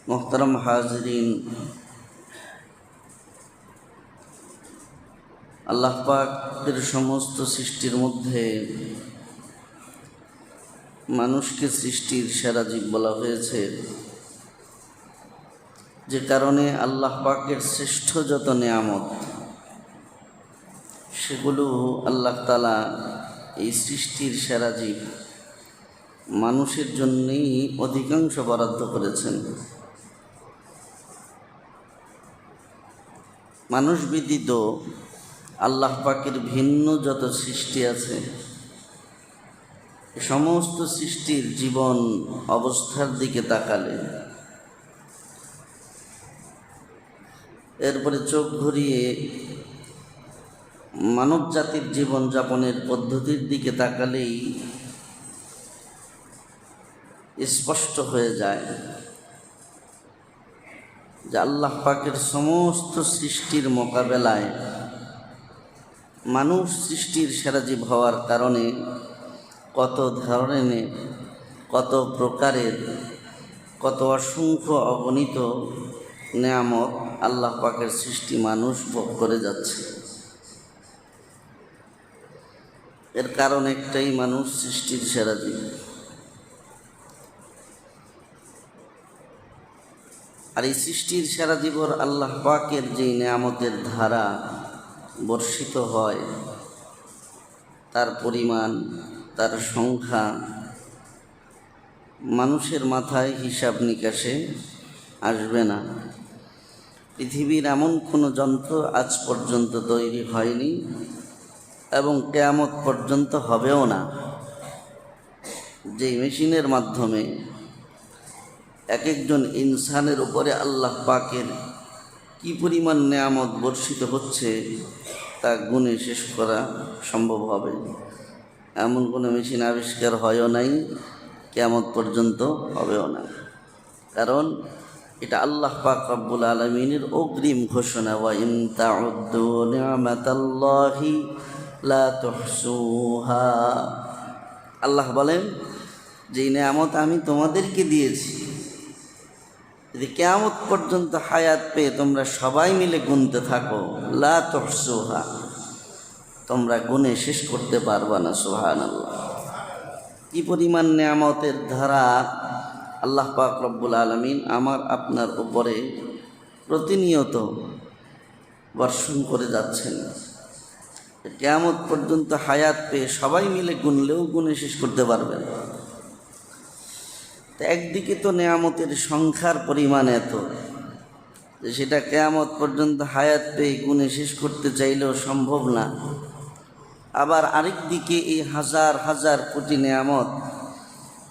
মোহতারাম হাজরিন, আল্লাহ পাকের সমস্ত সৃষ্টির মধ্যে মানুষকে সৃষ্টির সেরা জীব বলা হয়েছে, যে কারণে আল্লাহ পাকের শ্রেষ্ঠ যত নেয়ামত সেগুলো আল্লাহ তাআলা এই সৃষ্টির সেরা জীব মানুষের জন্যই অধিকাংশ বরাদ্দ করেছেন। মানুষ ব্যতীত আল্লাহ পাকের ভিন্ন যত সৃষ্টি আছে, সমস্ত সৃষ্টির জীবন অবস্থার দিকে তাকালে, এরপরে চোখ ঘুরিয়ে মানব জাতির জীবন যাপনের পদ্ধতির দিকে তাকালেই স্পষ্ট হয়ে যায় যে আল্লাহ পাকের সমস্ত সৃষ্টির মোকাবেলায় মানুষ সৃষ্টির সেরা জীব হওয়ার কারণে কত ধরনের, কত প্রকারের, কত অসংখ্য অগণিত নেয়ামত আল্লাহ পাকের সৃষ্টি মানুষ ভোগ করে যাচ্ছে। এর কারণ একটাই, মানুষ সৃষ্টির সেরা জীব। আর এই সৃষ্টির সেরা জীবর আল্লাহ পাকের যেই নেয়ামতের ধারা বর্ষিত হয়, তার পরিমাণ, তার সংখ্যা মানুষের মাথায় হিসাব নিকাশে আসবে না। পৃথিবীর এমন কোনো যন্ত্র আজ পর্যন্ত তৈরি হয়নি এবং কিয়ামত পর্যন্ত হবেও না, যেই মেশিনের মাধ্যমে এক একজন ইনসানের উপরে আল্লাহ পাকের কি পরিমাণ নেয়ামত বর্ষিত হচ্ছে তা গুণে শেষ করা সম্ভব হবে। এমন কোনো মেশিন আবিষ্কার হয়ও নাই, কিয়ামত পর্যন্ত হবেও না। কারণ এটা আল্লাহ পাক রব্বুল আলামিনের অগ্রিম ঘোষণা, ওয়া ইন তাউদ্দু নি'মাতাল্লাহি লা তুহসুহা। আল্লাহ বলেন যে নেয়ামত আমি তোমাদেরকে দিয়েছি, যদি কিয়ামত পর্যন্ত হায়াত পেয়ে তোমরা সবাই মিলে গুনতে থাকো, লা তুহসুহা, তোমরা গুনে শেষ করতে পারবা না। সুবহানাল্লাহ। কি পরিমাণ নেয়ামতের ধারা আল্লাহ পাক রব্বুল আলামিন আমার আপনার উপরে প্রতিনিয়ত বর্ষণ করে যাচ্ছেন। কিয়ামত পর্যন্ত হায়াত পেয়ে সবাই মিলে গুনলেও গুনে শেষ করতে পারবেন। তো একদিকে তো নেয়ামতের সংখ্যার পরিমাণ এত যে সেটা কিয়ামত পর্যন্ত হায়াত পেয়ে গুনে শেষ করতে চাইলেও সম্ভব না। আবার আরেক দিকে এই হাজার হাজার কোটি নেয়ামত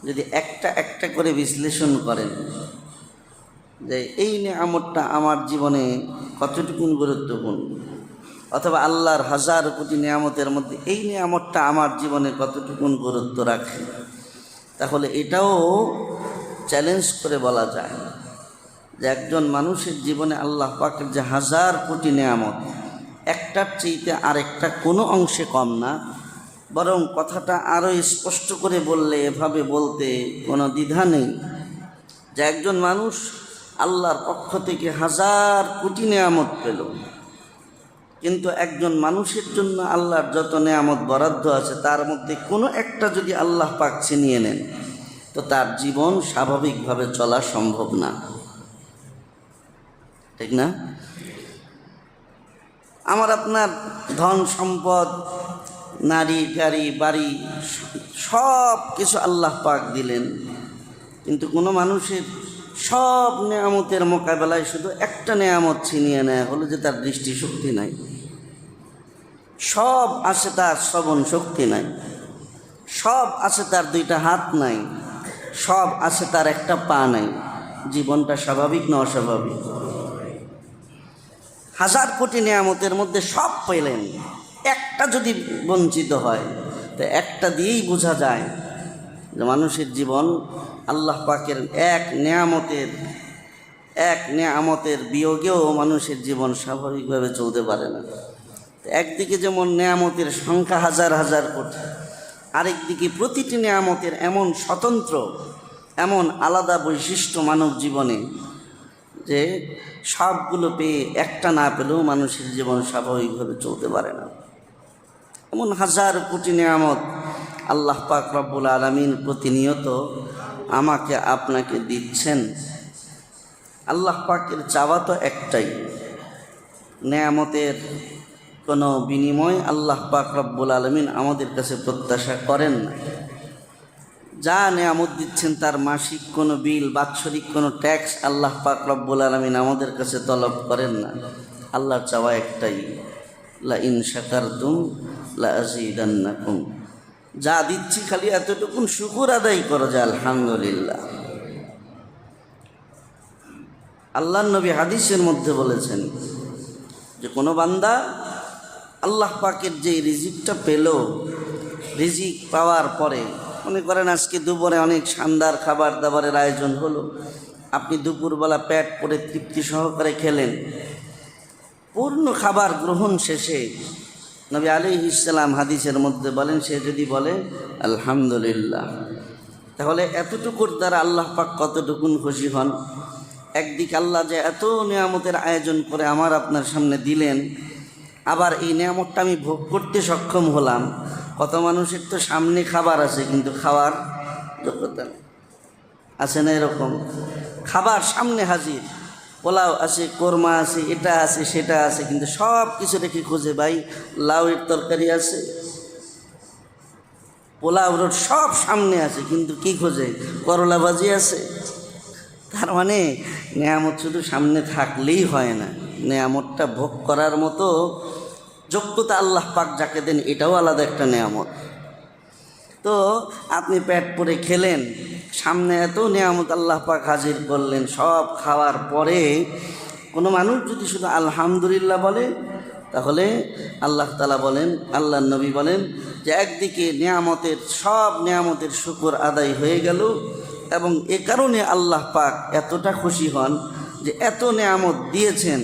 যদি একটা একটা করে বিশ্লেষণ করেন, যে এই নেয়ামতটা আমার জীবনে কতটুকু গুরুত্বপূর্ণ, অথবা আল্লাহর হাজার কোটি নেয়ামতের মধ্যে এই নেয়ামতটা আমার জীবনে কতটুকু গুরুত্ব রাখে, তাহলে এটাও চ্যালেঞ্জ করে বলা যায় যে একজন মানুষের জীবনে আল্লাহ পাকের যে হাজার কোটি নেয়ামত, একটার চাইতে আরেকটা কোনো অংশে কম না, বরং কথাটা আরও স্পষ্ট করে বললে, এভাবে বলতে কোনো দ্বিধা নেই যে একজন মানুষ আল্লাহর পক্ষ থেকে হাজার কোটি নেয়ামত পেল, কিন্তু একজন মানুষের জন্য আল্লাহর যত নেয়ামত বরাদ্দ আছে তার মধ্যে কোনো একটা যদি আল্লাহ পাক ছিনিয়ে নেন, তো তার জীবন স্বাভাবিকভাবে চলা সম্ভব না। ঠিক না? আমার আপনার ধন সম্পদ, নারী গাড়ি বাড়ি সব কিছু আল্লাহ পাক দিলেন, কিন্তু কোনো মানুষের সব নেয়ামতের মোকাবেলায় শুধু একটা নেয়ামত ছিনিয়ে নেয় হলো যে তার দৃষ্টিশক্তি নাই। সব আছে তার শ্রবণ শক্তি নাই, সব আছে তার দুইটা হাত নাই, সব আছে তার একটা পা নাই। জীবনটা স্বাভাবিক না অস্বাভাবিক? হাজার কোটি নেয়ামতের মধ্যে সব পেলেন, একটা যদি বঞ্চিত হয়, তো একটা দিয়েই বোঝা যায় যে মানুষের জীবন আল্লাহ পাকের এক নেয়ামতের বিয়োগেও মানুষের জীবন স্বাভাবিকভাবে চলতে পারে না। একদিকে যেমন নেয়ামতের সংখ্যা হাজার হাজার কোটি, আরেকদিকে প্রতিটি নেয়ামতের এমন স্বতন্ত্র, এমন আলাদা বৈশিষ্ট্য মানব জীবনে যে সবগুলো পেয়ে একটা না পেলেও মানুষের জীবন স্বাভাবিকভাবে চলতে পারে না। এমন হাজার কোটি নিয়ামত আল্লাহ পাক রব্বুল আলামিন প্রতিনিয়ত আমাকে আপনাকে দিচ্ছেন। আল্লাহ পাকের চাওয়া তো একটাই, নেয়ামতের কোনো বিনিময় আল্লাহ পাক রব্বুল আলামিন আমাদের কাছে প্রত্যাশা করেন না। যা নেয়ামত দিচ্ছেন তার মাসিক কোনো বিল, বাৎসরিক কোনো ট্যাক্স আল্লাহ পাক রব্বুল আলামিন আমাদের কাছে তলব করেন না। আল্লাহর চাওয়া একটাই, লা ইন শাকারতুম লা আযীদান্নাকুম। যা দিচ্ছি খালি এতটুকুন শুকর আদায় করো যে আলহামদুলিল্লাহ। আল্লাহর নবী হাদিসের মধ্যে বলেছেন যে কোনো বান্দা আল্লাহ পাকের যে রিজিকটা পেল, রিজিক পাওয়ার পরে মনে করেন আজকে দুপুরে অনেক শানদার খাবার দাবারের আয়োজন হলো, আপনি দুপুরবেলা পেট পরে তৃপ্তি সহকারে খেলেন। পূর্ণ খাবার গ্রহণ শেষে নবী আলাইহিস সালাম হাদিসের মধ্যে বলেন, সে যদি বলে আলহামদুলিল্লাহ, তাহলে এতটুকুর দ্বারা আল্লাহ পাক কতটুকুন খুশি হন। একদিকে আল্লাহ যে এত নিয়ামতের আয়োজন করে আমার আপনার সামনে দিলেন, আবার এই নিয়ামতটা আমি ভোগ করতে সক্ষম হলাম। কত মানুষের তো সামনে খাবার আছে কিন্তু খাওয়ার যোগ্যতা নেই, আছে না এরকম? খাবার সামনে হাজির, পোলাও আছে, কোরমা আছে, এটা আছে সেটা আছে, কিন্তু সব কিছু রেখে খুঁজে ভাই লাউয়ের তরকারি আছে, পোলাও রোড সব সামনে আছে, কিন্তু কি খোঁজে? করলা ভাজি আছে। তার মানে নেয়ামত শুধু সামনে থাকলেই হয় না, নেয়ামতটা ভোগ করার মতো যোগ্যতা আল্লাহ পাক যাকে দেন এটাও আলাদা একটা নেয়ামত। তো আপনি পেট পরে খেলেন, সামনে এত নেয়ামত আল্লাহ পাক হাজির করলেন, সব খাওয়ার পরে কোনো মানুষ যদি শুধু আলহামদুলিল্লাহ বলে, তাহলে আল্লাহ তাআলা বলেন, আল্লাহর নবী বলেন যে একদিকে নেয়ামতের সব নেয়ামতের শুকর আদায় হয়ে গেল, এবং এ কারণে আল্লাহ পাক এতটা খুশি হন যে এত নেয়ামত দিয়েছেন,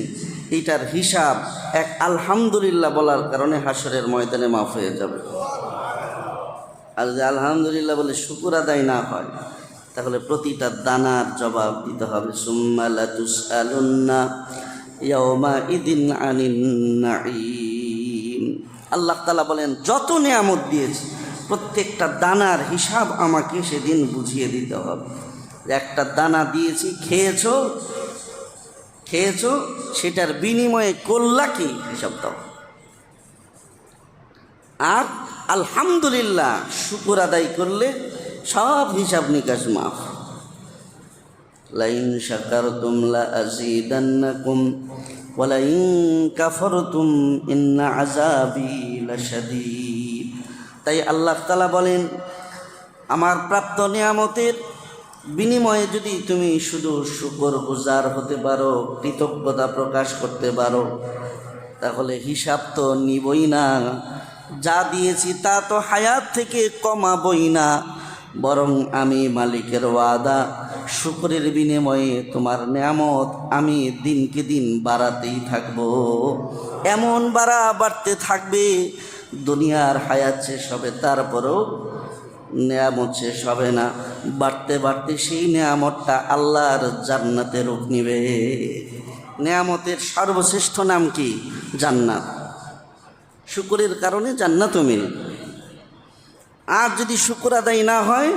এইটার হিসাব এক আলহামদুলিল্লাহ বলার কারণে হাসরের ময়দানে মাফ হয়ে যাবে। আর যে আলহামদুলিল্লাহ বলে শুকর আদায় না হয়, তাহলে প্রতিটা দানার জবাব দিতে হবে। সুম্মা লাতুসআলুন্না ইয়াওমাইদিন আনিন নাঈম। আল্লাহ তাআলা বলেন যত নিয়ামত দিয়েছি প্রত্যেকটা দানার হিসাব আমাকে সেদিন বুঝিয়ে দিতে হবে। একটা দানা দিয়েছি, খেয়েছো, সেটার বিনিময়ে করলা কি, হিসাব দাও। আর আলহামদুলিল্লাহ শুকর আদায় করলে সব হিসাব নিকাশ মাফ। লাইন শাকারতুম লা আযীদান্নাকুম ওয়া লাইন কাফারতুম ইন্না আযাবি লাশাদীদ। তাই আল্লাহ তাআলা বলেন, আমার প্রাপ্ত নিয়ামতের বিনিময়ে যদি তুমি শুধু শুকরগুজার হতে পারো, কৃতজ্ঞতা প্রকাশ করতে পারো, তাহলে হিসাব তো নিবই না। যা দিয়েছি তা তো হায়াত থেকে কমাবই না, বরং আমি মালিকের ওয়াদা শুকরের বিনিময়ে তোমার নেয়ামত আমি দিনকে দিন বাড়াতেই থাকবো। এমন বাড়তে থাকবে, দুনিয়ার হায়াত শেষ হবে, তারপরেও নেয়ামত শেষ হবে না। বাড়তে সেই নেয়ামতটা আল্লাহর জান্নাতে রূপ নিবে। নেয়ামতের সর্বশ্রেষ্ঠ নাম কি? জান্নাত। শুকরের কারণে জান্নাতও মিলে। আর যদি শুকর আদায় না হয়,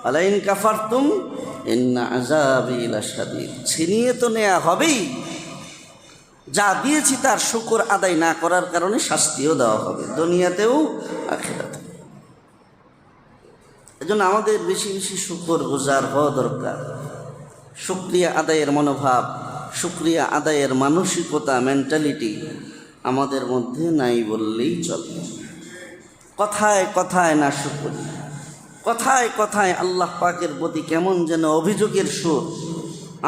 আলাইন কাফারতুম ইন্না আযাবি লাশাদীদ, ছিনিয়ে তো নেয়া হবেই। যা দিয়েছি তার শুকর আদায় না করার কারণে শাস্তিও দেওয়া হবে, দুনিয়াতেও আখিরাতেও। এজন্য আমাদের বেশি বেশি শুকর গুজার হওয়া দরকার। শুকরিয়া আদায়ের মনোভাব, শুকরিয়া আদায়ের মানসিকতা, মেন্টালিটি আমাদের মধ্যে নাই বললেই চলে। কথায় কথায় না শুকর, কথায় কথায় আল্লাহ পাকের প্রতি কেমন যেন অভিযোগের সুর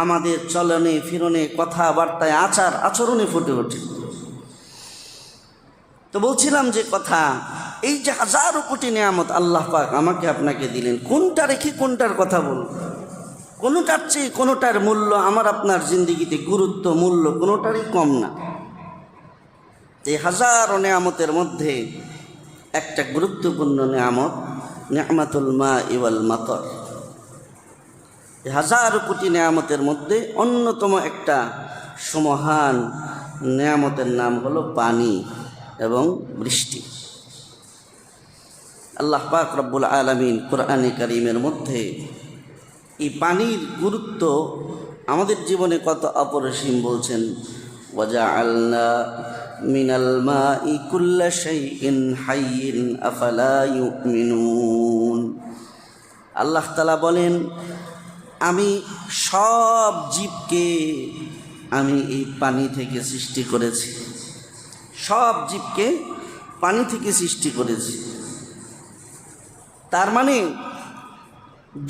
আমাদের চলনে ফিরনে, কথাবার্তায়, আচরণে ফুটে ওঠে। তো বলছিলাম যে কথা, এই যে হাজারো কোটি নিয়ামত আল্লাহ পাক আমাকে আপনাকে দিলেন, কোনটা রেখে কোনটার কথা বলব? কোনোটার চেয়ে কোনোটার মূল্য আমার আপনার জিন্দিগিতে, গুরুত্ব মূল্য কোনোটারই কম না। এই হাজারো নিয়ামতের মধ্যে একটা গুরুত্বপূর্ণ নিয়ামত, নিয়ামাতুল মা ওয়াল মাতর। হাজার কোটি নেয়ামতের মধ্যে অন্যতম একটা সমহান নেয়ামতের নাম হলো পানি এবং বৃষ্টি। আল্লাহ পাক রব্বুল আলামিন কোরআনে কারীমের মধ্যে এই পানির গুরুত্ব আমাদের জীবনে কত অপরিসীম বলছেন, ওয়াজআলনা মিনাল মাই কুল্লা শাইইন হাইয়িন আফালা ইউমিনুন। আল্লাহ তাআলা বলেন, আমি সব জীবকে আমি এই পানি থেকে সৃষ্টি করেছি, সব জীবকে পানি থেকে সৃষ্টি করেছি। তার মানে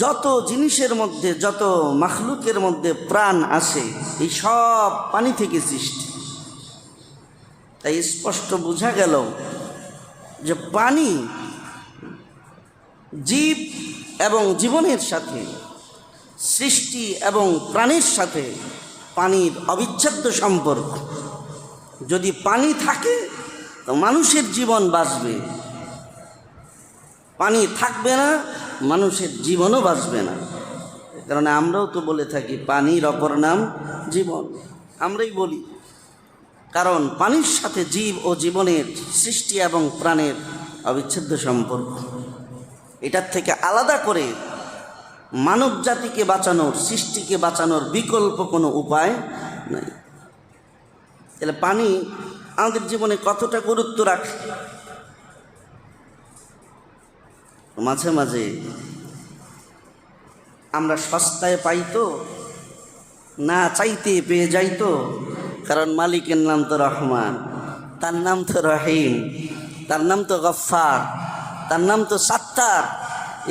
যত জিনিসের মধ্যে, যত মাখলুকের মধ্যে প্রাণ আসে, এই সব পানি থেকে সৃষ্টি। তাই স্পষ্ট বোঝা গেল যে পানি জীব এবং জীবনের সাথে, সৃষ্টি এবং প্রাণীর সাথে পানির অবিচ্ছেদ্য সম্পর্ক। যদি পানি থাকে তো মানুষের জীবন বাঁচবে, পানি থাকবে না মানুষের জীবনও বাঁচবে না। কারণ আমরাও তো বলে থাকি পানির অপর নাম জীবন, আমরাই বলি। কারণ পানির সাথে জীব ও জীবনের, সৃষ্টি এবং প্রাণের অবিচ্ছেদ্য সম্পর্ক। এটার থেকে আলাদা করে মানব জাতিকে বাঁচানোর, সৃষ্টিকে বাঁচানোর বিকল্প কোনো উপায় নাই। তাহলে পানি আমাদের জীবনে কতটা গুরুত্ব রাখে। মাঝে মাঝে আমরা সস্তায় পাই তো, না চাইতে পেয়ে যাই তো। কারণ মালিকের নাম তো রহমান, তার নাম তো রহিম, তার নাম তো গফফার, তার নাম তো সাত্তার।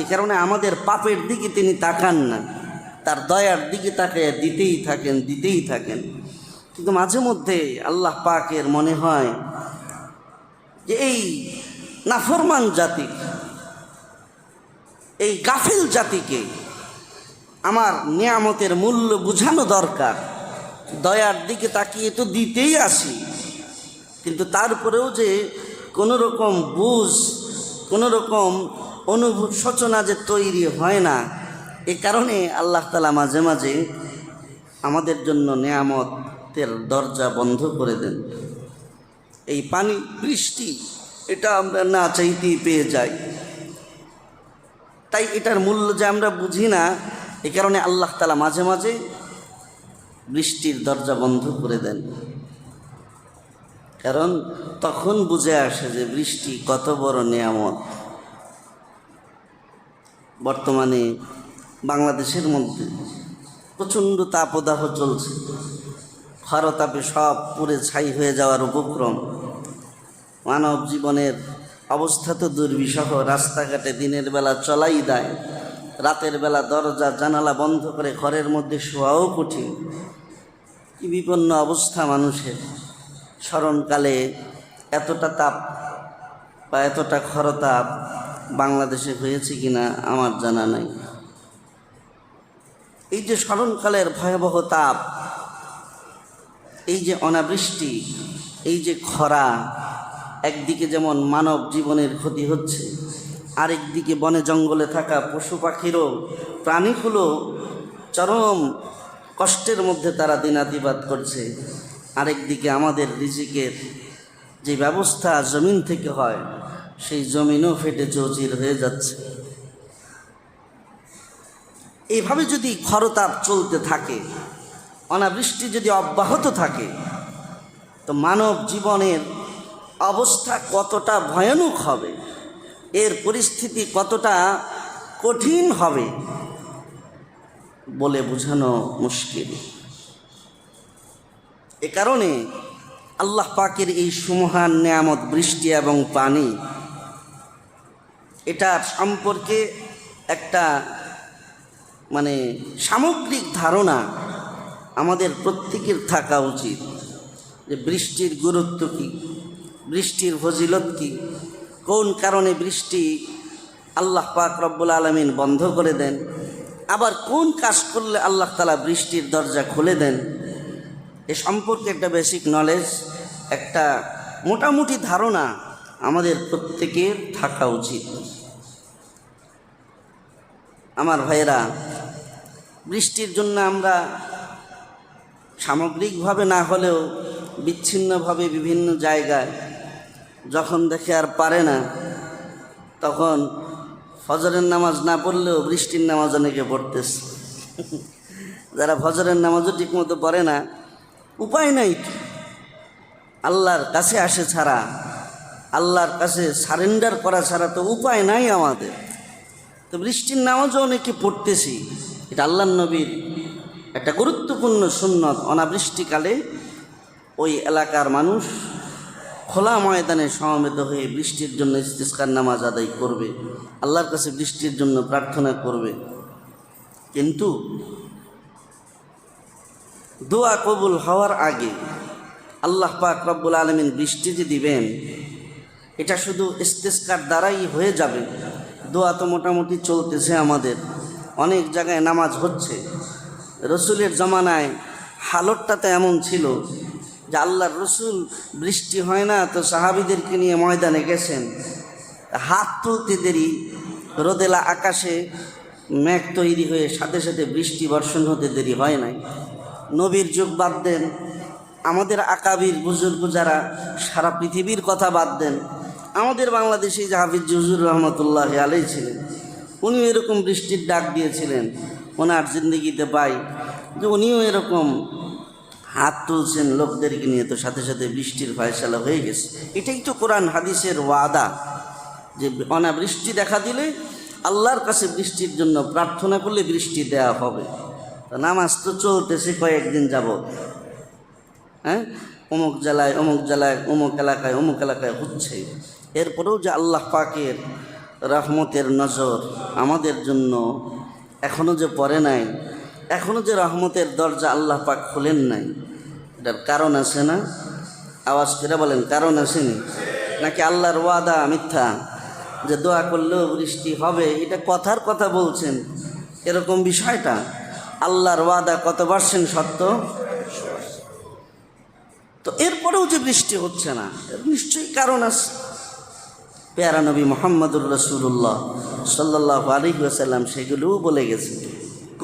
এই কারণে আমাদের পাপের দিকে তিনি তাকান না, তার দয়ার দিকে তাকে দিতেই থাকেন, দিতেই থাকেন। কিন্তু মাঝে মধ্যে আল্লাহ পাকের মনে হয় যে এই নাফরমান জাতি, এই গাফিল জাতিকে আমার নিয়ামতের মূল্য বুঝানো দরকার। দয়ার দিকে তাকিয়ে তো দিতেই আসি, কিন্তু তারপরেও যে কোনো রকম বুঝ, কোনো রকম অনুশোচনা যে তৈরি হয় না, এ কারণে আল্লাহ তাআলা মাঝে মাঝে আমাদের জন্য নিয়ামতের দরজা বন্ধ করে দেন। এই পানি, বৃষ্টি, এটা আমরা না চাইতেই পেয়ে যাই। তাই এটার মূল্য যে আমরা বুঝি না, এ কারণে আল্লাহ তাআলা মাঝে মাঝে বৃষ্টির দরজা বন্ধ করে দেন। কারণ তখন বুঝে আসে যে বৃষ্টি কত বড় নিয়ামত। বর্তমানে বাংলাদেশের মধ্যে প্রচণ্ড তাপদাহ চলছে, খরতাপে সব পুড়ে ছাই হয়ে যাওয়ার উপক্রম। মানব জীবনের অবস্থা তো দুর্বিষহ। রাস্তাঘাটে দিনের বেলা চলাই দেয়, রাতের বেলা দরজা জানালা বন্ধ করে ঘরের মধ্যে শোয়াও কঠিন। কি বিপন্ন অবস্থা মানুষের। স্মরণকালে এতটা তাপ বা এতটা খরতাপ বাংলাদেশে হয়েছে কিনা আমার জানা নাই। এই যে স্মরণকালের ভয়াবহ তাপ, এই যে অনাবৃষ্টি, এই যে খরা, একদিকে যেমন মানব জীবনের ক্ষতি হচ্ছে, আরেকদিকে বনে জঙ্গলে থাকা পশু পাখিরও, প্রাণীগুলো চরম কষ্টের মধ্যে তারা দিনাতিপাত করছে। আরেকদিকে আমাদের রিজিকের যে ব্যবস্থা জমিন থেকে হয়, সেই জমিনও ফেটে চৌচির হয়ে যাচ্ছে। এইভাবে যদি খরতাপ চলতে থাকে, অনাবৃষ্টি যদি অব্যাহত থাকে, তো মানব জীবনের অবস্থা কতটা ভয়ানক হবে, এর পরিস্থিতি কতটা কঠিন হবে বলে বোঝানো মুশকিল। এ কারণে আল্লাহ পাকের এই সুমহান নেয়ামত বৃষ্টি এবং পানি, এটার সম্পর্কে একটা সামগ্রিক ধারণা আমাদের প্রত্যেকের থাকা উচিত যে বৃষ্টির গুরুত্ব কী, বৃষ্টির ফজিলত কী, কোন কারণে বৃষ্টি আল্লাহ পাক রব্বুল আলামিন বন্ধ করে দেন, আবার কোন কাজ করলে আল্লাহ তাআলা বৃষ্টির দরজা খুলে দেন। এ সম্পর্কে একটা বেসিক নলেজ, একটা মোটামুটি ধারণা আমাদের প্রত্যেকের থাকা উচিত। আমার ভাইয়েরা, বৃষ্টির জন্য আমরা সামগ্রিকভাবে না হলেও বিচ্ছিন্নভাবে বিভিন্ন জায়গায় যখন দেখে আর পারে না, তখন ফজরের নামাজ না পড়লেও বৃষ্টির নামাজ অনেকে পড়তেছে। যারা ফজরের নামাজও ঠিকমতো পড়ে না, উপায় নাই, আল্লাহর কাছে আসে ছাড়া, আল্লাহর কাছে সারেন্ডার করা ছাড়া তো উপায় নাই আমাদের। তো বৃষ্টির নামাজও অনেকে পড়তেছি, এটা আল্লাহর নবীর একটা গুরুত্বপূর্ণ সুন্নত। অনাবৃষ্টিকালে ওই এলাকার মানুষ খোলা ময়দানে সমবেত হয়ে বৃষ্টির জন্য ইস্তিসকার নামাজ আদায় করবে, আল্লাহর কাছে বৃষ্টির জন্য প্রার্থনা করবে। কিন্তু দোয়া কবুল হওয়ার আগে আল্লাহ পাক রব্বুল আলামিন বৃষ্টি যে দিবেন, এটা শুধু ইস্তিসকার দ্বারাই হয়ে যাবে? দোয়া তো মোটামুটি চলতেছে, আমাদের অনেক জায়গায় নামাজ হচ্ছে। রসুলের জমানায় হালতটাতে এমন ছিল যে আল্লাহর রসুল বৃষ্টি হয় না তো সাহাবীদেরকে নিয়ে ময়দানে গেছেন, হাত তুলতে দেরি, রোদেলা আকাশে মেঘ তৈরি হয়ে সাথে সাথে বৃষ্টি বর্ষণ হতে দেরি হয় নাই। নবীর যুগ বাদ দেন, আমাদের আকাবির বুজুর্গ যারা সারা পৃথিবীর কথা বাদ দেন, আমাদের বাংলাদেশে যে হাফিজ হুজুর রহমতুল্লাহ আলাইহি ছিলেন, উনিও এরকম বৃষ্টির ডাক দিয়েছিলেন। ওনার জিন্দগিতে পাই যে উনিও এরকম হাত তুলছেন লোকদেরকে নিয়ে, তো সাথে সাথে বৃষ্টির ফয়সালা হয়ে গেছে। এটাই তো কোরআন হাদিসের ওয়াদা, যে অনাবৃষ্টি দেখা দিলে আল্লাহর কাছে বৃষ্টির জন্য প্রার্থনা করলে বৃষ্টি দেয়া হবে। তো নামাজ তো চলতেছে কয়েকদিন যাবত, হ্যাঁ, অমুক জেলায় অমুক জেলায়, অমুক এলাকায় হচ্ছে। এরপরেও যে আল্লাহ পাকের রহমতের নজর আমাদের জন্য এখনও যে পড়ে নাই, এখনও যে রহমতের দরজা আল্লাহ পাক খুলেন নাই, এটার কারণ আছে না? আওয়াজ করে বলেন, কারণ আসেনি? নাকি আল্লাহর ওয়াদা মিথ্যা, যে দোয়া করলেও বৃষ্টি হবে, এটা কথার কথা বলছেন এরকম বিষয়টা? আল্লাহর ওয়াদা কত পার্সেন্ট সত্য? তো এরপরেও যে বৃষ্টি হচ্ছে না, নিশ্চয়ই কারণ আছে। পেয়ারা নবী মুহাম্মদুর রাসূলুল্লাহ সাল্লাল্লাহু আলাইহি ওয়াসাল্লাম সেগুলোও বলে গেছে।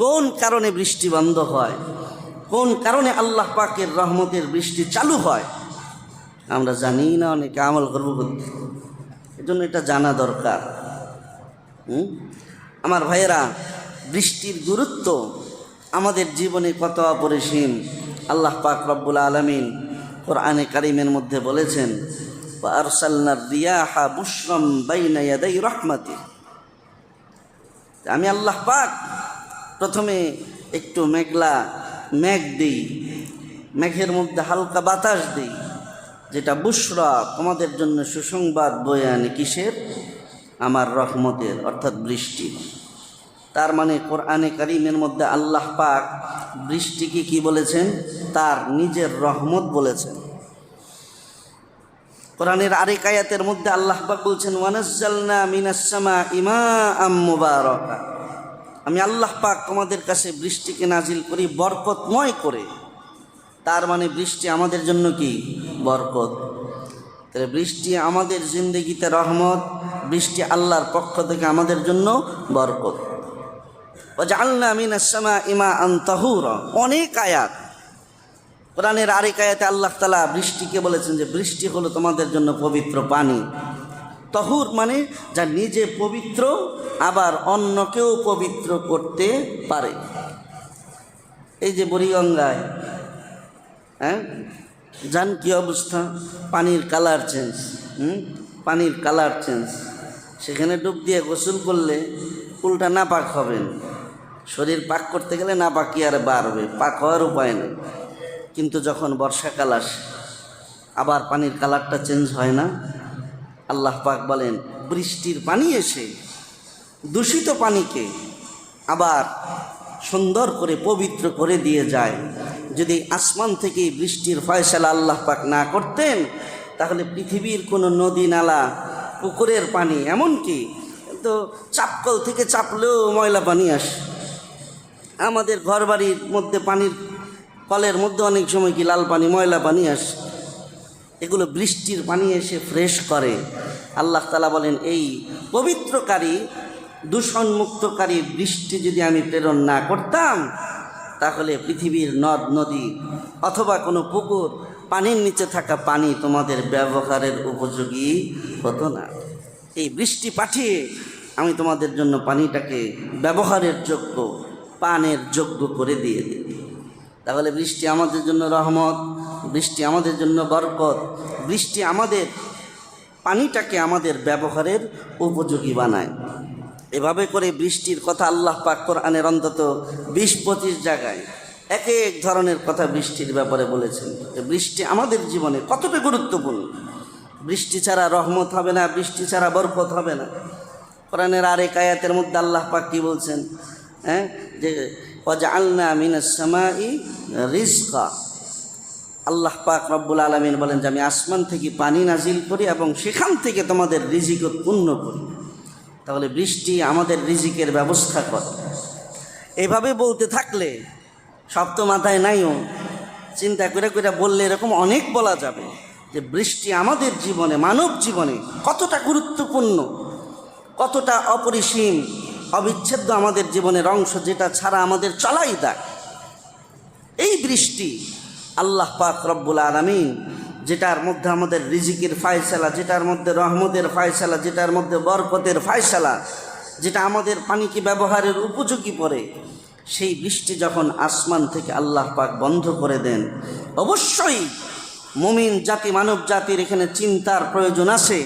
কোন কারণে বৃষ্টি বন্ধ হয়, কোন কারণে আল্লাহ পাকের রহমতের বৃষ্টি চালু হয়, আমরা জানি না, অনেকে আমল করবো বলতে। এজন্য এটা জানা দরকার। আমার ভাইয়েরা, বৃষ্টির গুরুত্ব আমাদের জীবনে কত অপরিসীম। আল্লাহ পাক রব্বুল আলামিন কোরআনে কারিমের মধ্যে বলেছেন, আরসালনার রিয়াহা বুশরাম বাইনা ইয়াদাই রাহমাতি। আমি আল্লাহ পাক প্রথমে একটু মেঘ দিই, মেঘের মধ্যে হালকা বাতাস দিই, যেটা বুশরা, তোমাদের জন্য সুসংবাদ বয়ে আনে। কিসের? আমার রহমতের, অর্থাৎ বৃষ্টি। তার মানে কোরআনে কারিমের মধ্যে আল্লাহ পাক বৃষ্টিকে কি বলেছেন? তার নিজের রহমত বলেছেন। কোরআনের আরেক আয়াতের মধ্যে আল্লাহ পাক বলছেন, ওয়ানাজ্জালনা মিনাস সামাই মাআম মুবারাকা। আমি আল্লাহ পাক তোমাদের কাছে বৃষ্টিকে নাজিল করি বরকতময় করে। তার মানে বৃষ্টি আমাদের জন্য কি? বরকত। তাহলে বৃষ্টি আমাদের জিন্দেগিতে রহমত, বৃষ্টি আল্লাহর পক্ষ থেকে আমাদের জন্য বরকত। ওয়াজআলনা মিনাস সামাই মাআন তাহুরা, অনেক আয়াত। কোরআনের আরেক আয়াতে আল্লাহ তাআলা বৃষ্টিকে বলেছেন যে বৃষ্টি হলো তোমাদের জন্য পবিত্র পানি। তহুর মানে যা নিজে পবিত্র, আবার অন্যকেও পবিত্র করতে পারে। এই যে বুড়িগঙ্গায়, হ্যাঁ, জান কি অবস্থা, পানির কালার চেঞ্জ, পানির কালার চেঞ্জ। সেখানে ডুব দিয়ে গোসল করলে উল্টা নাপাক হবেন। শরীর পাক করতে গেলে নাপাকি আর বাড়বে, পাক হওয়ার উপায় নেই। কিন্তু যখন বর্ষাকাল আসে আবার পানির কালারটা চেঞ্জ হয় না? আল্লাহ পাক বলেন, বৃষ্টির পানি এসে দূষিত পানিকে আবার সুন্দর করে পবিত্র করে দিয়ে যায়। যদি আসমান থেকে বৃষ্টির ফয়সালা আল্লাহ পাক না করতেন, তাহলে পৃথিবীর কোনো নদী নালা, পুকুরের পানি, এমনকি তো চাপকল থেকে চাপলেও ময়লা পানি আসে। আমাদের ঘরবাড়ির মধ্যে পানির কলের মধ্যে অনেক সময় কি লাল পানি, ময়লা পানি আসে। এগুলো বৃষ্টির পানি এসে ফ্রেশ করে। আল্লাহ তাআলা বলেন, এই পবিত্রকারী দূষণমুক্তকারী বৃষ্টি যদি আমি প্রেরণ না করতাম, তাহলে পৃথিবীর নদ নদী অথবা কোনো পুকুর, পানির নিচে থাকা পানি তোমাদের ব্যবহারের উপযোগী হতো না। এই বৃষ্টি পাঠিয়ে আমি তোমাদের জন্য পানিটাকে ব্যবহারের যোগ্য, পানের যোগ্য করে দিয়ে দিই। তাহলে বৃষ্টি আমাদের জন্য রহমত, বৃষ্টি আমাদের জন্য বরকত, বৃষ্টি আমাদের পানিটাকে আমাদের ব্যবহারের উপযোগী বানায়। এভাবে করে বৃষ্টির কথা আল্লাহ পাক কোরআনের অন্তত 20-25 জায়গায় এক এক ধরনের কথা বৃষ্টির ব্যাপারে বলেছেন। বৃষ্টি আমাদের জীবনে কতটা গুরুত্বপূর্ণ। বৃষ্টি ছাড়া রহমত হবে না, বৃষ্টি ছাড়া বরকত হবে না। কোরআনের আরেক আয়াতের মধ্যে আল্লাহ পাক কি বলছেন, যে ওয়াজআলনা মিনাস সামাই রিজকা। আল্লাহ পাক রব্বুল আলামিন বলেন যে আমি আসমান থেকে পানি নাজিল করি এবং সেখান থেকে তোমাদের রিজিক উৎপন্ন করি। তাহলে বৃষ্টি আমাদের রিজিকের ব্যবস্থা করে। এভাবে বলতে থাকলে সব তো মাথায় নাইও, চিন্তা করে করে বললে এরকম অনেক বলা যাবে যে বৃষ্টি আমাদের জীবনে, মানব জীবনে কতটা গুরুত্বপূর্ণ, কতটা অপরিসীম, অবিচ্ছেদ্য আমাদের জীবনের অংশ, যেটা ছাড়া আমাদের চলাই দায়। এই বৃষ্টি আল্লাহ পাক রব্বুল আলামিন যেটার মধ্যে আমাদের রিজিকের ফায়সালা, যেটার মধ্যে রহমতের ফায়সালা, যেটার মধ্যে বরকতের ফায়সালা, যেটা আমাদের পানিকে ব্যবহারের উপযোগী পড়ে, সেই বৃষ্টি যখন আসমান থেকে আল্লাহ পাক বন্ধ করে দেন, অবশ্যই মুমিন জাতি, মানব জাতির এখানে চিন্তার প্রয়োজন আছে।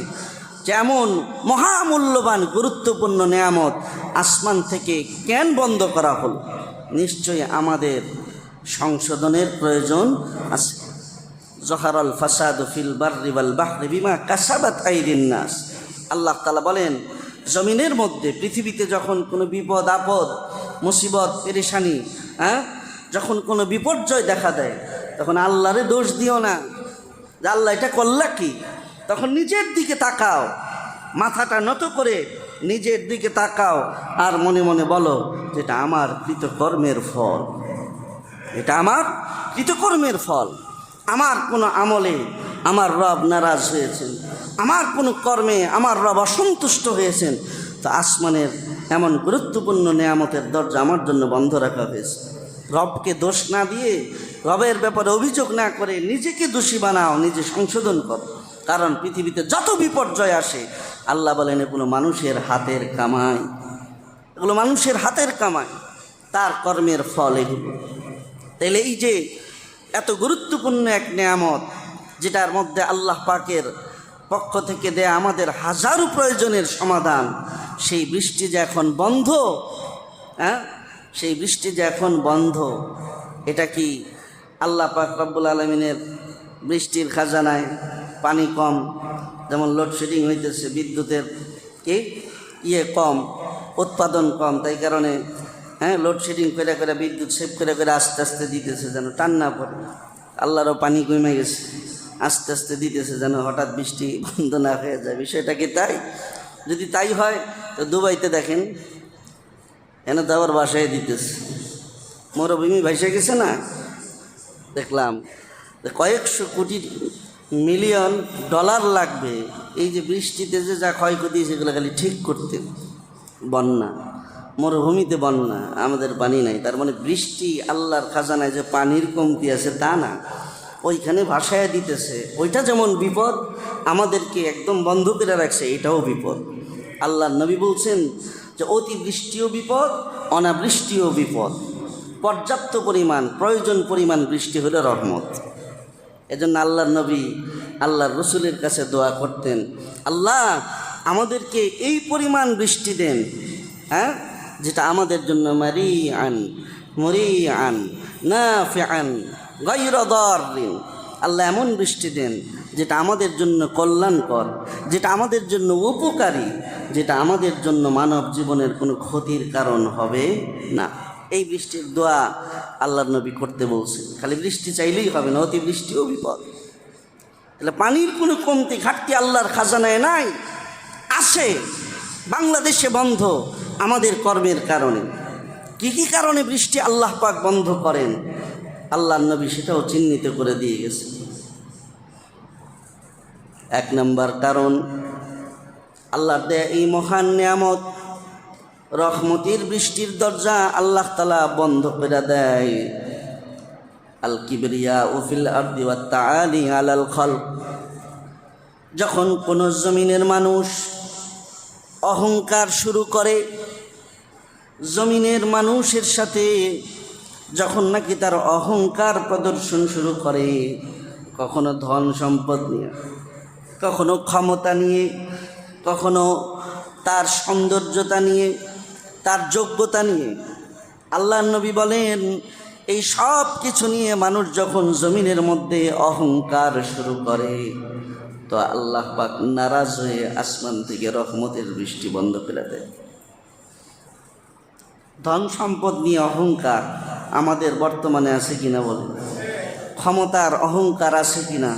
যেমন মহামূল্যবান গুরুত্বপূর্ণ নেয়ামত আসমান থেকে কেন বন্ধ করা হল? নিশ্চয়ই আমাদের সংশোধনের প্রয়োজন আছে। জহারাল ফাসাদু ফিল বাররি ওয়াল বাহরি বিমা কাসাবাত আইদিন নাস। আল্লাহ তাআলা বলেন, জমিনের মধ্যে, পৃথিবীতে যখন কোনো বিপদ আপদ, মুসিবত, পেরেশানি, যখন কোনো বিপর্যয় দেখা দেয়, তখন আল্লাহরে দোষ দিও না যে আল্লাহ এটা করলা কি। তখন নিজের দিকে তাকাও, মাথাটা নত করে নিজের দিকে তাকাও আর মনে মনে বলো যেটা আমার কৃতকর্মের ফল, এটা আমার কৃতকর্মের ফল। আমার কোনো আমলে আমার রব নারাজ হয়েছেন, আমার কোনো কর্মে আমার রব অসন্তুষ্ট হয়েছেন, তো আসমানের এমন গুরুত্বপূর্ণ নেয়ামতের দরজা আমার জন্য বন্ধ রাখা হয়েছে। রবকে দোষ না দিয়ে, রবের ব্যাপারে অভিযোগ না করে নিজেকে দোষী বানাও, নিজে সংশোধন করো। কারণ পৃথিবীতে যত বিপর্যয় আসে, আল্লাহ বলেন এগুলো মানুষের হাতের কামাই, এগুলো মানুষের হাতের কামাই, তার কর্মের ফল এগুলো। তাইলে এই যে এত গুরুত্বপূর্ণ এক নেয়ামত, যেটার মধ্যে আল্লাহ পাকের পক্ষ থেকে দেয়া আমাদের হাজারো প্রয়োজনের সমাধান, সেই বৃষ্টি যে এখন বন্ধ, সেই বৃষ্টি যে এখন বন্ধ, এটা কি আল্লাহ পাক রব্বুল আলামিনের বৃষ্টির খাজানায় পানি কম, যেমন লোডশেডিং হইতেছে, বিদ্যুতের কম, উৎপাদন কম, তাই কারণে লোডশেডিং করে করে বিদ্যুৎ সেভ করে করে আস্তে আস্তে দিতেছে যেন টান না পড়ে। আল্লাহরও পানি কমে গেছে, আস্তে আস্তে দিতেছে যেন হঠাৎ বৃষ্টি বন্ধ না হয়ে যায়। বিষয়টা কি তাই? যদি তাই হয় তো দুবাইতে দেখেন, এনে তো আবার বাসায় দিতেছে, মরুভূমি ভাসে গেছে না, দেখলাম কয়েকশো কোটি মিলিয়ন ডলার লাগবে এই যে বৃষ্টিতে যে যা ক্ষয়ক্ষতি সেগুলো খালি ঠিক করতে। বন্যা, মরুভূমিতে বন্যা, আমাদের পানি নাই। তার মানে বৃষ্টি আল্লাহর খাজানায় যে পানির কমতি আছে তা না, ওইখানে ভাসায় দিতেছে। ওইটা যেমন বিপদ, আমাদেরকে একদম বন্ধ করে রাখছে, এটাও বিপদ। আল্লাহর নবী বলছেন যে অতিবৃষ্টিও বিপদ, অনাবৃষ্টিও বিপদ। পর্যাপ্ত পরিমাণ, প্রয়োজন পরিমাণ বৃষ্টি হলে রহমত। এজন্য আল্লাহর নবী আল্লাহর রসুলের কাছে দোয়া করতেন, আল্লাহ আমাদেরকে এই পরিমাণ বৃষ্টি দেন, যেটা আমাদের জন্য মারিআন মুরিআন নাফিআন গায়রা দাররিন। আল্লাহ এমন বৃষ্টি দেন যেটা আমাদের জন্য কল্যাণকর, যেটা আমাদের জন্য উপকারী, যেটা আমাদের জন্য মানব জীবনের কোনো ক্ষতির কারণ হবে না। এই বৃষ্টির দোয়া আল্লাহর নবী করতে বলছেন। খালি বৃষ্টি চাইলেই হবে না, অতিবৃষ্টিও বিপদ। তাহলে পানির কোনো কমতি ঘাটতি আল্লাহর খাজানায় নাই, আছে। বাংলাদেশে বন্ধ আমাদের কর্মের কারণে। কি কি কারণে বৃষ্টি আল্লাহ পাক বন্ধ করেন, আল্লাহর নবী সেটাও চিহ্নিত করে দিয়ে গেছে। 1 নম্বর কারণ, আল্লাহর দেয়া এই মহান নিয়ামত রহমতের বৃষ্টির দরজা আল্লাহ তাআলা বন্ধ করে দেয়। আল কিবরিয়া ফিল আরদি ওয়াত তাআলি আলাল খালক, যখন কোন জমিনের মানুষ অহংকার শুরু করে, জমিনের মানুষের সাথে যখন নাকি তার অহংকার প্রদর্শন শুরু করে, কখনো ধন সম্পদ নিয়ে, কখনো ক্ষমতা নিয়ে, কখনো তার সৌন্দর্যতা নিয়ে, তার যোগ্যতা নিয়ে, আল্লাহর নবী বলেন এই সব কিছু নিয়ে মানুষ যখন জমিনের মধ্যে অহংকার শুরু করে, তো আল্লাহ পাক নারাজ হয়ে আসমান থেকে রহমতের বৃষ্টি বন্ধ করে দেয়। ধন সম্পদ নিয়ে অহংকার আমাদের বর্তমানে আছে কিনা বলেন? ক্ষমতার অহংকার আছে কিনা?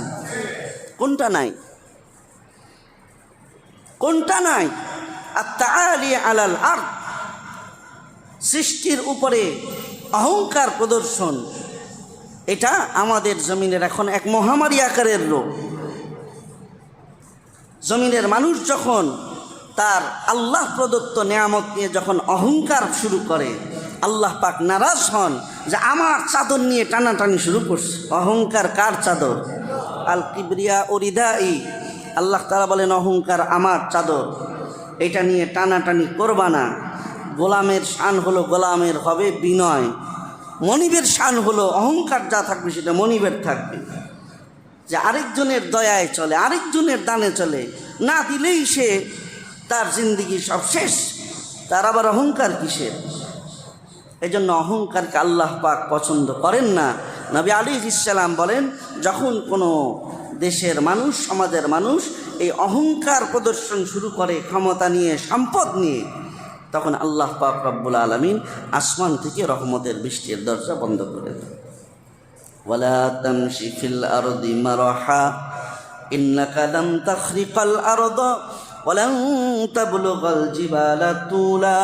কোনটা নাই? কোনটা নাই? আত-তাআলি আলাল আরদ, সৃষ্টির উপরে অহংকার প্রদর্শন, এটা আমাদের জমিনের এখন এক মহামারী আকারের রোগ। জমিনের মানুষ যখন তার আল্লাহ প্রদত্ত নেয়ামত নিয়ে যখন অহংকার শুরু করে, আল্লাহ পাক নারাজ হন যে আমার চাদর নিয়ে টানাটানি শুরু করছে। অহংকার কার চাদর? আল কিবরিয়া রিদাই। আল্লাহ তাআলা বলেন অহংকার আমার চাদর, এটা নিয়ে টানাটানি করবা না। গোলামের শান হলো গোলামের হবে বিনয়, মনিবের শান হলো অহংকার যা থাকবে সেটা মনিবের থাকবে, যে আরেকজনের দয়ায় চলে, আরেকজনের দানে চলে, না দিলেই সে তার জিন্দিগি সব শেষ, তার আবার অহংকার কিসের? এই জন্য অহংকারকে আল্লাহ পাক পছন্দ করেন না। নবী আলাইহিস সালাম বলেন যখন কোনো দেশের মানুষ, সমাজের মানুষ এই অহংকার প্রদর্শন শুরু করে ক্ষমতা নিয়ে, সম্পদ নিয়ে, তখন আল্লাহ পাক রব্বুল আলামিন আসমান থেকে রহমতের বৃষ্টির দরজা বন্ধ করে দেন। ওয়ালা তামশি ফিল আরদি মারহা ইন্নাকা লাম তাখরিকাল আরদা ওয়ালান তাবলুগাল জিবালা তুলা।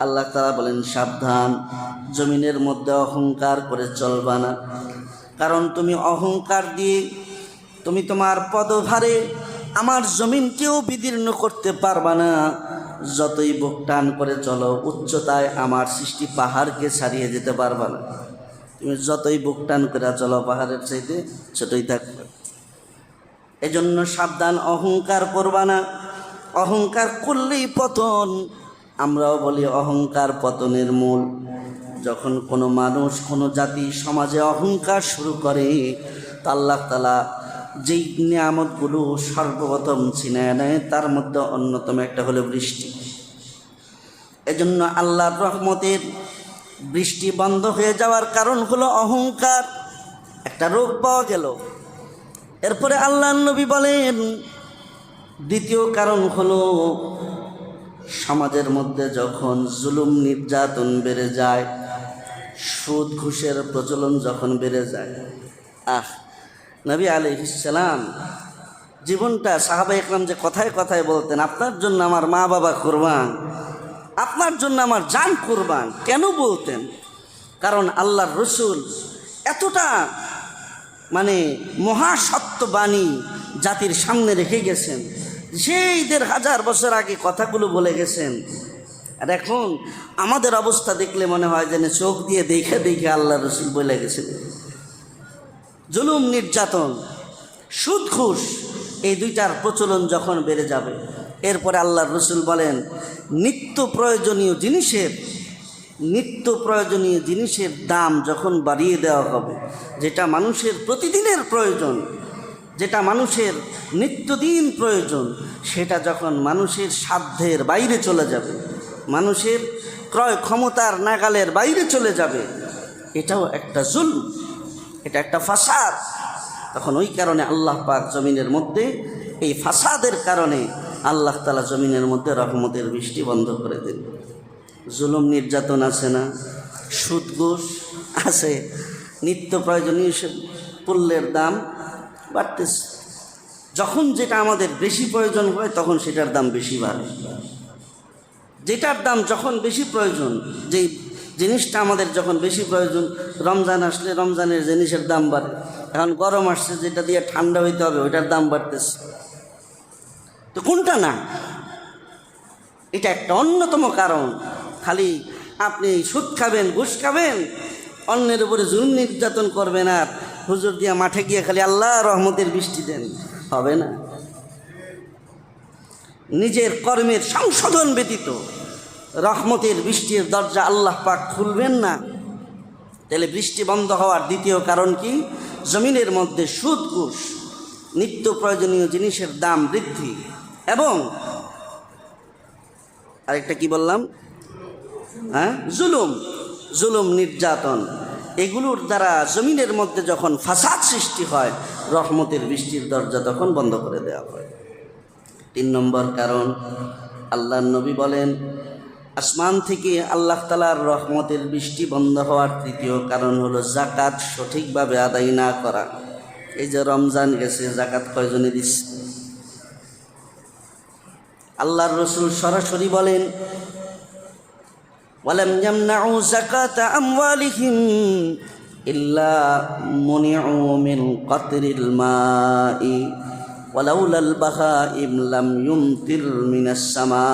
আল্লাহ তাআলা বলেন সাবধান, জমিনের মধ্যে অহংকার করে চলবা না, কারণ তুমি অহংকার দিয়ে তুমি তোমার পদভারে আমার জমিনকেও বিদীর্ণ করতে পারবা না। যতই বুক টান করে চলো, উচ্চতায় আমার সৃষ্টি পাহাড়কে ছাড়িয়ে যেতে পারবা না। তুমি যতই বুক টান করে চলো, পাহাড়ের চাইতে ছোটই থাকবে। এজন্য সাবধান, অহংকার করবা না। অহংকার করলেই পতন। আমরাও বলি অহংকার পতনের মূল। যখন কোনো মানুষ, কোনো জাতি, সমাজে অহংকার শুরু করে, তা আল্লাহ তাআলা যেই নিয়ামতগুলো সর্বপ্রথম ছিনায় নেয়, তার মধ্যে অন্যতম একটা হলো বৃষ্টি। এজন্য আল্লাহর রহমতের বৃষ্টি বন্ধ হয়ে যাওয়ার কারণ হলো অহংকার। একটা রোগ পাওয়া গেল। এরপরে আল্লাহর নবী বলেন দ্বিতীয় কারণ হলো সমাজের মধ্যে যখন জুলুম নির্যাতন বেড়ে যায়, সুদ ঘুষের প্রচলন যখন বেড়ে যায়। নবী আলাইহিস সালাম জীবনটা, সাহাবা ইকরাম যে কথায় কথায় বলতেন আপনার জন্য আমার মা বাবা কুরবান, আপনার জন্য আমার জান কুরবান। কেন বলতেন? কারণ আল্লাহর রসুল এতটা মহাসত্যবাণী জাতির সামনে রেখে গেছেন, সেই ১,৫০০ বছর আগে কথাগুলো বলে গেছেন। আর এখন আমাদের অবস্থা দেখলে মনে হয় যেন চোখ দিয়ে দেখে দেখে আল্লাহর রসুল বলে গেছেন। জুলুম নির্যাতন, সুদ ঘুষ, এই দুইটার প্রচলন যখন বেড়ে যাবে, এরপরে আল্লাহর রসুল বলেন নিত্য প্রয়োজনীয় জিনিসের দাম যখন বাড়িয়ে দেওয়া হবে, যেটা মানুষের প্রতিদিনের প্রয়োজন, যেটা মানুষের নিত্যদিন প্রয়োজন, সেটা যখন মানুষের সাধ্যের বাইরে চলে যাবে, মানুষের ক্রয় ক্ষমতার নাগালের বাইরে চলে যাবে, এটাও একটা জুলম, এটা একটা ফাসাদ। তখন ওই কারণে আল্লাহ পাক জমিনের মধ্যে, এই ফাসাদের কারণে আল্লাহ তাআলা জমিনের মধ্যে রহমতের বৃষ্টি বন্ধ করে দেন। জুলুম নির্যাতন আছে না? সুদ ঘুষ আছে। নিত্য প্রয়োজনীয় পণ্যের দাম বাড়তেছে। যখন যেটা আমাদের বেশি প্রয়োজন হয় তখন সেটার দাম বেশি বাড়ে। যেটার দাম যখন বেশি প্রয়োজন, যেই জিনিসটা আমাদের যখন বেশি প্রয়োজন, রমজান আসলে রমজানের জিনিসের দাম বাড়ে। এখন গরম আসছে, যেটা দিয়ে ঠান্ডা হইতে হবে ওইটার দাম বাড়তেছে। তো কোনটা না? এটা একটা অন্যতম কারণ। খালি আপনি সুদ খাবেন, ঘুষ খাবেন, অন্যের উপরে জুলুম নির্যাতন করবেন, আর হুজুর দিয়া মাঠে গিয়ে খালি আল্লাহ রহমতের বৃষ্টি দেন, হবে না। নিজের কর্মের সংশোধন ব্যতীত রহমতের বৃষ্টির দরজা আল্লাহ পাক খুলবেন না। তাহলে বৃষ্টি বন্ধ হওয়ার দ্বিতীয় কারণ কি? জমিনের মধ্যে সুদ, ঘুষ, নিত্য প্রয়োজনীয় জিনিসের দাম বৃদ্ধি, এবং আরেকটা কি বললাম, জুলুম নির্যাতন, এগুলোর দ্বারা জমিনের মধ্যে যখন ফাসাদ সৃষ্টি হয়, রহমতের বৃষ্টির দরজা তখন বন্ধ করে দেওয়া হয়। 3 নম্বর কারণ, আল্লাহর নবী বলেন আসমান থেকে আল্লাহ তাআলার রহমতের বৃষ্টি বন্ধ হওয়ার তৃতীয় কারণ হলো যাকাত সঠিকভাবে আদায় না করা। এই যে রমজান গেছে, যাকাত কয়জনে দিচ্ছে? আল্লাহর রাসূল সরাসরি বলেন ওয়ালাম ইয়ামনাউ যাকাতা আমওয়ালিহিম ইল্লা মুনিউ মিন কাতরিল মাই ওয়ালাউলাল বাহাইম লাম ইউমতির মিনাস সামা।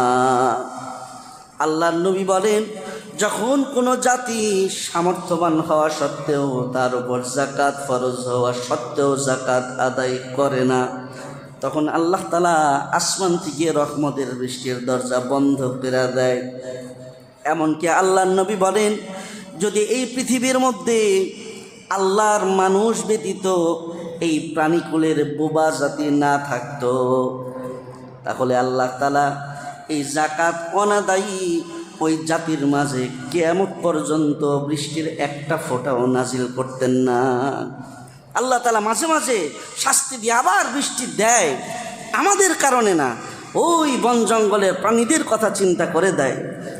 আল্লাহর নবী বলেন যখন কোনো জাতি সামর্থ্যবান হওয়া সত্ত্বেও, তার উপর যাকাত ফরজ হওয়া সত্ত্বেও যাকাত আদায় করে না, তখন আল্লাহ তাআলা আসমান থেকে রহমতের বৃষ্টির দরজা বন্ধ করে দেয়। এমনকি আল্লাহর নবী বলেন যদি এই পৃথিবীর মধ্যে আল্লাহর মানুষ ব্যতীত এই প্রাণীকুলের বোবা জাতি না থাকতো, তাহলে আল্লাহ তাআলা এই যাকাত অনাদায়ী ওই জাতির মাঝে কিয়ামত পর্যন্ত বৃষ্টির একটা ফোঁটাও নাজিল করতেন না। আল্লাহ তাআলা মাঝে মাঝে শাস্তি দিয়ে আবার বৃষ্টি দেয়, আমাদের কারণে না, ওই বন জঙ্গলের প্রাণীদের কথা চিন্তা করে দেয়,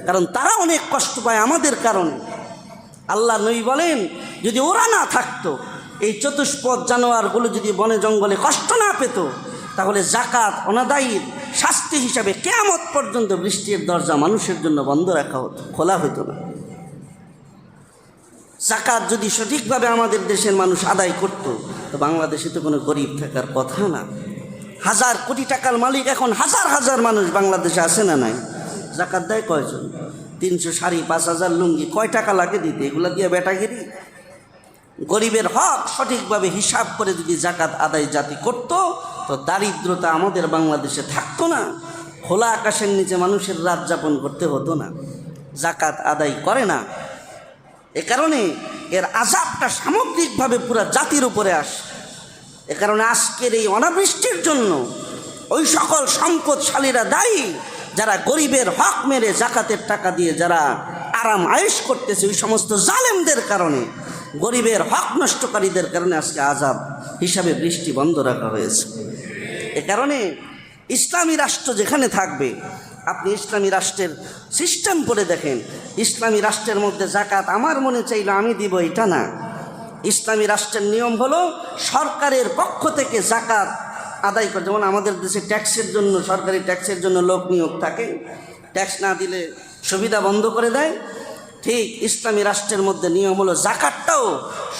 কারণ তারা অনেক কষ্ট পায় আমাদের কারণে। আল্লাহ নবী বলেন যদি ওরা না থাকতো, এই চতুষ্পদ জানোয়ারগুলো যদি বনে জঙ্গলে কষ্ট না পেত, তাহলে যাকাত অনাদায়ীর শাস্তি হিসাবে কিয়ামত পর্যন্ত বৃষ্টির দরজা মানুষের জন্য বন্ধ রাখা হতো, খোলা হতো না। যাকাত যদি সঠিকভাবে আমাদের দেশের মানুষ আদায় করত, তো বাংলাদেশে তো কোনো গরিব থাকার কথা না। 1000 কোটি টাকার মালিক এখন হাজার হাজার মানুষ বাংলাদেশে আছে না নাই? যাকাত দেয় কয়জন? 300 শাড়ি, 5000 লুঙ্গি, কয় টাকা লাগে দিতে? এগুলা দিয়ে বেটাগিরি। গরিবের হক সঠিকভাবে হিসাব করে যদি যাকাত আদায় জাতি করত, তো দারিদ্রতা আমাদের বাংলাদেশে থাকতো না, খোলা আকাশের নিচে মানুষের রাত যাপন করতে হতো না। যাকাত আদায় করে না, এ কারণে এর আযাবটা সামগ্রিকভাবে পুরা জাতির উপরে আসে। এ কারণে আজকের এই অনাবৃষ্টির জন্য ওই সকল সম্পদশালীরা দায়ী, যারা গরিবের হক মেরে যাকাতের টাকা দিয়ে যারা আরাম আয়েশ করতেছে, ওই সমস্ত জালেমদের কারণে, গরিবের হক নষ্টকারীদের কারণে আজকে আযাব হিসাবে বৃষ্টি বন্ধ রাখা হয়েছে। এ কারণে ইসলামী রাষ্ট্র যেখানে থাকবে, আপনি ইসলামী রাষ্ট্রের সিস্টেম করে দেখেন, ইসলামী রাষ্ট্রের মধ্যে যাকাত আমার মনে চাইলে আমি দিব এটা না। ইসলামী রাষ্ট্রের নিয়ম হলো সরকারের পক্ষ থেকে যাকাত আদায় করে। যেমন আমাদের দেশে ট্যাক্সের জন্য, সরকারি ট্যাক্সের জন্য লোক নিয়োগ থাকে, ট্যাক্স না দিলে সুবিধা বন্ধ করে দেয়, ঠিক ইসলামী রাষ্ট্রের মধ্যে নিয়ম হলো যাকাতটাও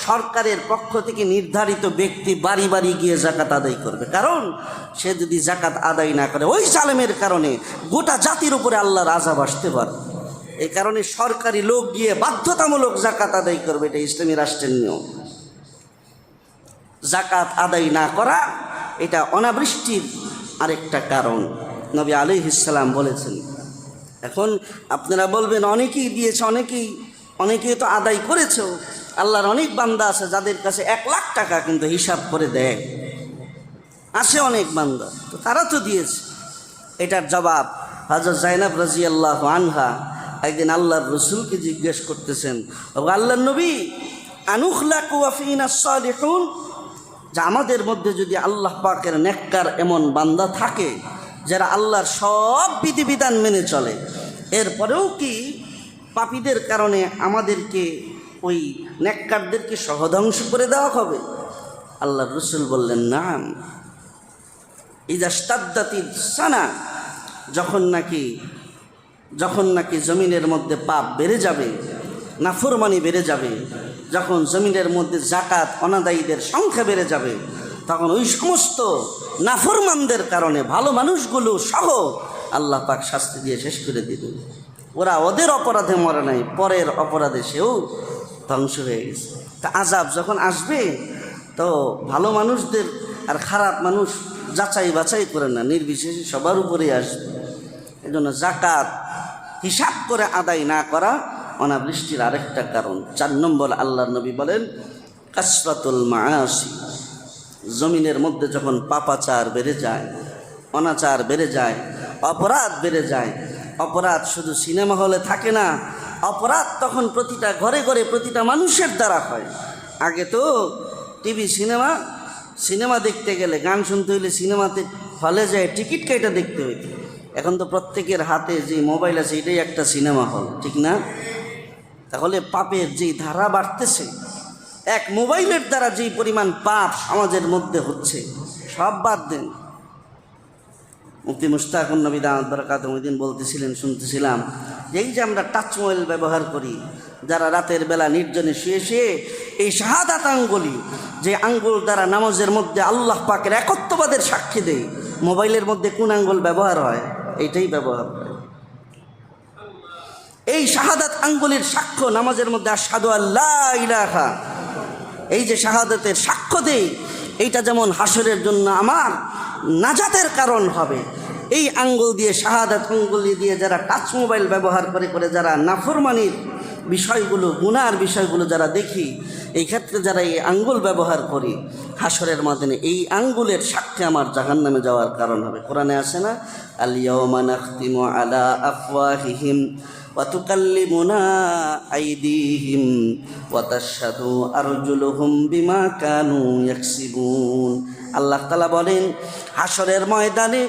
সরকারের পক্ষ থেকে নির্ধারিত ব্যক্তি বাড়ি বাড়ি গিয়ে যাকাত আদায় করবে। কারণ সে যদি যাকাত আদায় না করে, ওই জালেমের কারণে গোটা জাতির উপরে আল্লাহর আযাব আসতে পারে। এই কারণে সরকারি লোক গিয়ে বাধ্যতামূলক যাকাত আদায় করবে, এটা ইসলামী রাষ্ট্রের নিয়ম। যাকাত আদায় না করা এটা অনাবৃষ্টির আরেকটা কারণ, নবী আলাইহিস সালাম বলেছেন। এখন আপনারা বলবেন অনেকেই দিয়েছে, অনেকেই তো আদায় করেছেও। আল্লাহর অনেক বান্দা আছে যাদের কাছে 1 লাখ টাকা কিন্তু হিসাব করে দেয়, আছে অনেক বান্দা, তো তারা তো দিয়েছে। এটার জবাব হযরত যায়েনব রাদিয়াল্লাহু আনহা একদিন আল্লাহর রাসূলকে জিজ্ঞেস করতেছেন, আল্লাহর নবী, আনুখলাকু ওয়া ফিনা সালিহুন, যে আমাদের মধ্যে যদি আল্লাহ পাকের নেককার এমন বান্দা থাকে যারা আল্লাহর সব বিধিবিধান মেনে চলে, এরপরেও কি পাপীদের কারণে আমাদেরকে ওই নেককারদেরকে সহধ্বংস করে দেওয়া হবে? আল্লাহর রাসূল বললেন, নাম। ইযা ইশতাদ্দাতিস সানা, যখন নাকি জমিনের মধ্যে পাপ বেড়ে যাবে, নাফরমানি বেড়ে যাবে, যখন জমিনের মধ্যে যাকাত অনাদায়ীদের সংখ্যা বেড়ে যাবে, তখন ওই সমস্ত নাফরমানদের কারণে ভালো মানুষগুলো সহ আল্লাহ পাক শাস্তি দিয়ে শেষ করে দিবেন। ওরা ওদের অপরাধে মরে নাই, পরের অপরাধে সেও ধ্বংস হয়ে গেছে। তা আযাব যখন আসবে তো ভালো মানুষদের আর খারাপ মানুষ যাচাই বাছাই করে না, নির্বিশেষে সবার উপরেই আসবে। এই জন্য যাকাত হিসাব করে আদায় না করা অনাবৃষ্টির আরেকটা কারণ। 4 নম্বর, আল্লাহর নবী বলেন কাসরাতুল মাআসি, জমিনের মধ্যে যখন পাপাচার বেড়ে যায়, অনাচার বেড়ে যায়, অপরাধ বেড়ে যায়, অপরাধ শুধু সিনেমা হলে থাকে না, অপরাধ তখন প্রতিটা ঘরে ঘরে প্রতিটা মানুষের দ্বারা হয়। আগে তো টিভি সিনেমা দেখতে গেলে, গান শুনতে হইলে সিনেমাতে হলে যায় টিকিট কেটে দেখতে হইত। এখন তো প্রত্যেকের হাতে যে মোবাইল আছে এটাই একটা সিনেমা হল, ঠিক না? তাহলে পাপের যেই ধারা বাড়তেছে, এক মোবাইলের দ্বারা যেই পরিমাণ পাপ সমাজের মধ্যে হচ্ছে, সব বাদ দেন। মুফতি মুশতাকুন নবী দাওয়াত বারাকাতুহু ওই দিন বলতেছিলেন, শুনতেছিলাম, এই যে আমরা টাচ মোবাইল ব্যবহার করি, যারা রাতের বেলা নির্জনে শুয়ে শুয়ে এই শাহাদাত আঙ্গুলি, যে আঙ্গুল দ্বারা নামাজের মধ্যে আল্লাহ পাকের একত্ববাদের সাক্ষী দেয়, মোবাইলের মধ্যে কোন আঙ্গুল ব্যবহার হয়? এইটাই ব্যবহার হয়। এই শাহাদাত আঙ্গুলির সাক্ষ্য নামাজের মধ্যে আশহাদু আল্লা ইলাহা, এই যে শাহাদাতের সাক্ষ্য দেই, এইটা যেমন হাসরের জন্য আমার নাজাতের কারণ হবে। এই আঙ্গুল দিয়ে, শাহাদাত আঙ্গুলি দিয়ে যারা টাচ মোবাইল ব্যবহার করে যারা নাফরমানির বিষয়গুলো, গুনার বিষয়গুলো যারা দেখি, এই ক্ষেত্রে যারা এই আঙ্গুল ব্যবহার করি, হাসরের মাধ্যমে এই আঙ্গুলের সাক্ষী আমার জাহান্নামে যাওয়ার কারণ হবে। কোরআনে আসে না, আল ইয়াওমা নাখতিমু আলা আফওয়াহিহিম ওয়া তুকাল্লিমুনা আইদিহিম ওয়া তাশহাদু আরজুলুহুম বিমা কানু ইয়াকসিবুন। আল্লাহ তাআলা বলেন, হাসরের ময়দানে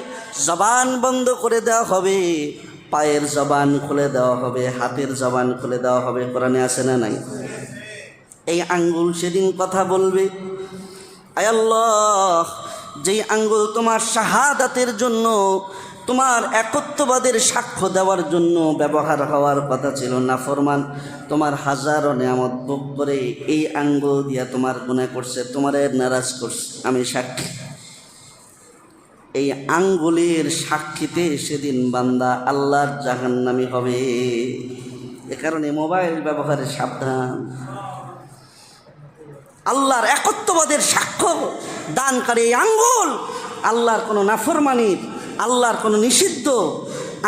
জবান বন্ধ করে দেওয়া হবে, পায়ের জবান খুলে দেওয়া হবে, হাতের জবান খুলে দেওয়া হবে। কোরআনে আছে না নাই? এই আঙ্গুল সেদিন কথা বলবে, আয় আল্লাহ, যেই আঙ্গুল তোমার শাহাদাতের জন্য, তোমার একত্ববাদের সাক্ষ্য দেওয়ার জন্য ব্যবহার হওয়ার কথা ছিল, নাফরমান তোমার হাজারো নেয়ামত ভোগ করে এই আঙ্গুল দিয়া তোমার গুনাহ করছে, তোমারে নারাজ করছে, আমি সাক্ষী। এই আঙ্গুলের সাক্ষীতে সেদিন বান্দা আল্লাহর জাহান্নামী হবে। এ কারণে মোবাইল ব্যবহারে সাবধান। আল্লাহর একত্ববাদের সাক্ষ্য দানকারী এই আঙ্গুল আল্লাহর কোনো নাফরমানির, আল্লাহর কোনো নিষিদ্ধ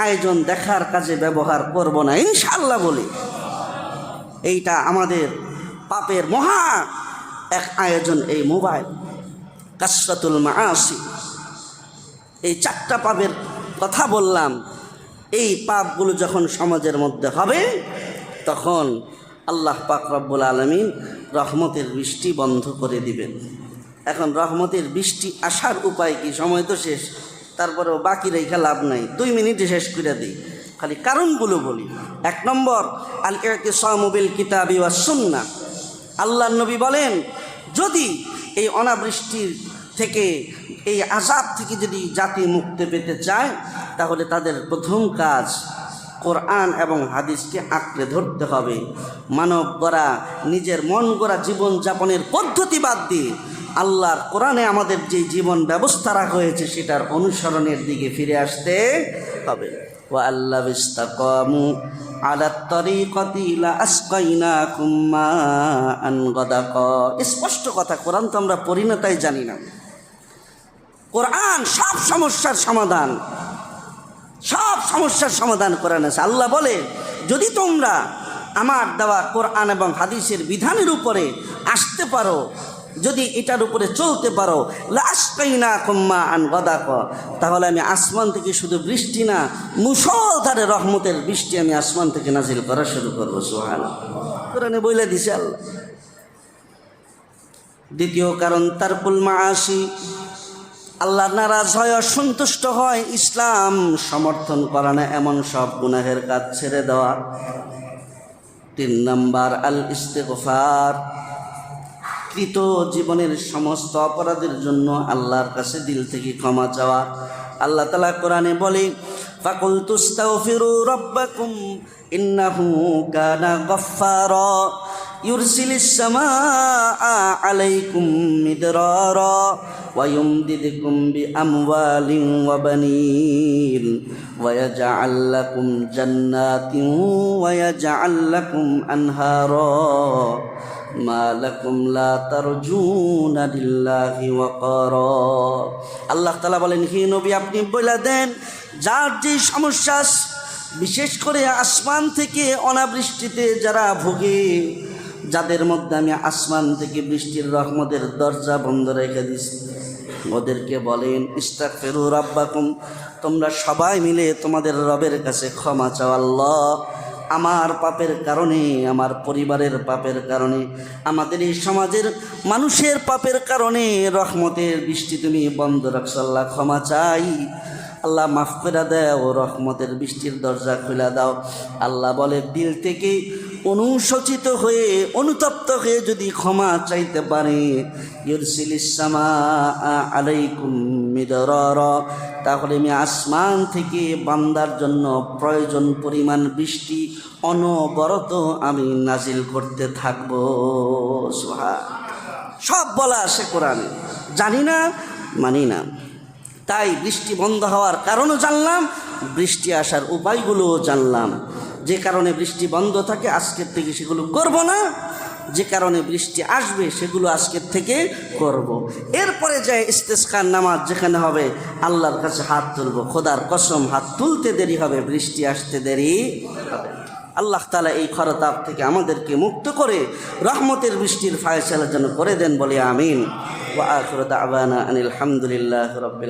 আয়োজন দেখার কাজে ব্যবহার করব না ইনশাআল্লাহ বলি। এইটা আমাদের পাপের মহা এক আয়োজন, এই মোবাইল। কাসরাতুল মাআসি, এই 4টা পাপের কথা বললাম। এই পাপগুলো যখন সমাজের মধ্যে হবে, তখন আল্লাহ পাক রব্বুল আলামিন রহমতের বৃষ্টি বন্ধ করে দিবেন। এখন রহমতের বৃষ্টি আসার উপায় কি? সময় তো শেষ, তারপরেও বাকি রেখে লাভ নাই, 2 মিনিটে শেষ করে দিই, খালি কারণগুলো বলি। 1 নম্বর, আল ইতিসামু বিল কিতাবি ওয়াস সুন্নাহ। আল্লাহর নবী বলেন, যদি এই অনাবৃষ্টির থেকে, এই আযাব থেকে যদি জাতি মুক্তি পেতে চায়, তাহলে তাদের প্রথম কাজ কোরআন এবং হাদিসকে আঁকড়ে ধরতে হবে। মানব গড়া, নিজের মন গড়া জীবনযাপনের পদ্ধতি বাদ দিয়ে আল্লাহর কোরআনে আমাদের যে জীবন ব্যবস্থা রাখা হয়েছে সেটার অনুসরণের দিকে ফিরে আসতে হবে। ওয়া আল্লাহ ইসতাকামু আলাত তরিকাতি লা আসকাইনাকুম মাআন গাদাকা। স্পষ্ট কথা, কোরআন তো আমরা পড়ি না তাই জানি না। কোরআন সব সমস্যার সমাধান, সব সমস্যার সমাধান কোরআন আছে। আল্লাহ বলে, যদি তোমরা আমার দেওয়া কোরআন এবং হাদিসের বিধানের উপরে আসতে পারো, যদি এটার উপরে চলতে পারো, লাসকাইনাকুম মাআন গাদাকা, তাহলে আমি আসমান থেকে শুধু বৃষ্টি না, মুষলধারে রহমতের বৃষ্টি আমি আসমান থেকে নাজিল করা শুরু করবো। সুবহানাল্লাহ, কোরআনে বলে দিছে আল্লাহ। দ্বিতীয় কারণ, তারকুল মাআসি, আল্লাহ নারাজ হয়, অসন্তুষ্ট হয়, ইসলাম সমর্থন করে না এমন সব গুনাহের কাজ ছেড়ে দেওয়া। 3 নম্বর, আল ইস্তিগফার, কৃত জীবনের সমস্ত অপরাধের জন্য আল্লাহর কাছে দিল থেকে ক্ষমা চাওয়া। আল্লাহ তাআলা কোরআনে বলে, ফাকুল তুস্তাগফিরু রাব্বাকুম ইন্নাহু কানা গফফারা। ইউরসিলিস সামাআ আলাইকুম মিদরারা ওয়া ইউমদিদকুম বিআমওয়ালিন ওয়া বানীন ওয়া ইয়াজআল লাকুম জান্নাতিন ওয়া ইয়াজআল লাকুম আনহারা মা লাকুম লা তারজুনা লিল্লাহি ওয়াকারা। আল্লাহ তাআলা বলেন, হে নবী আপনি বলে দেন, যার যে সমস্যা, বিশেষ করে আসমান থেকে অনাবৃষ্টিতে যারা ভোগে, যাদের মধ্যে আমি আসমান থেকে বৃষ্টির রহমতের দরজা বন্ধ রেখে দিছি, ওদেরকে বলেন ইস্তাগফিরু রাব্বাকুম, তোমরা সবাই মিলে তোমাদের রবের কাছে ক্ষমা চাও। আল্লাহ, আমার পাপের কারণে, আমার পরিবারের পাপের কারণে, আমাদের এই সমাজের মানুষের পাপের কারণে রহমতের বৃষ্টি তুমি বন্ধ রাখছো। আল্লাহ ক্ষমা চাই, আল্লাহ মাফ করে দাও, রহমতের বৃষ্টির দরজা খুলে দাও। আল্লাহ বলে, দিল থেকে অনুশোচিত হয়ে, অনুতপ্ত হয়ে যদি ক্ষমা চাইতে পারে, ইউরসিলিস সামাআ আলাইকুম মিদরারা, তাহলে আমি আসমান থেকে বান্দার জন্য প্রয়োজন পরিমাণ বৃষ্টি অনবরত আমি নাজিল করতে থাকবো। সব বলা আছে কোরআনে, জানি না, মানি না। তাই বৃষ্টি বন্ধ হওয়ার কারণও জানলাম, বৃষ্টি আসার উপায়গুলোও জানলাম। যে কারণে বৃষ্টি বন্ধ থাকে আজকের থেকে সেগুলো করব না, যে কারণে বৃষ্টি আসবে সেগুলো আজকের থেকে করব। এরপরে যায় ইস্তেসকার নামাজ যেখানে হবে, আল্লাহর কাছে হাত তুলব। খোদার কসম, হাত তুলতে দেরি হবে, বৃষ্টি আসতে দেরি হবে। আল্লাহ তাআলা এই খরতাপ থেকে আমাদেরকে মুক্ত করে রহমতের বৃষ্টির ফায়সালা যেন করে দেন, বলে আমিন। ওয়া আখিরু দাওয়ানা আনিল হামদুলিল্লাহি রাব্বিল আলামিন।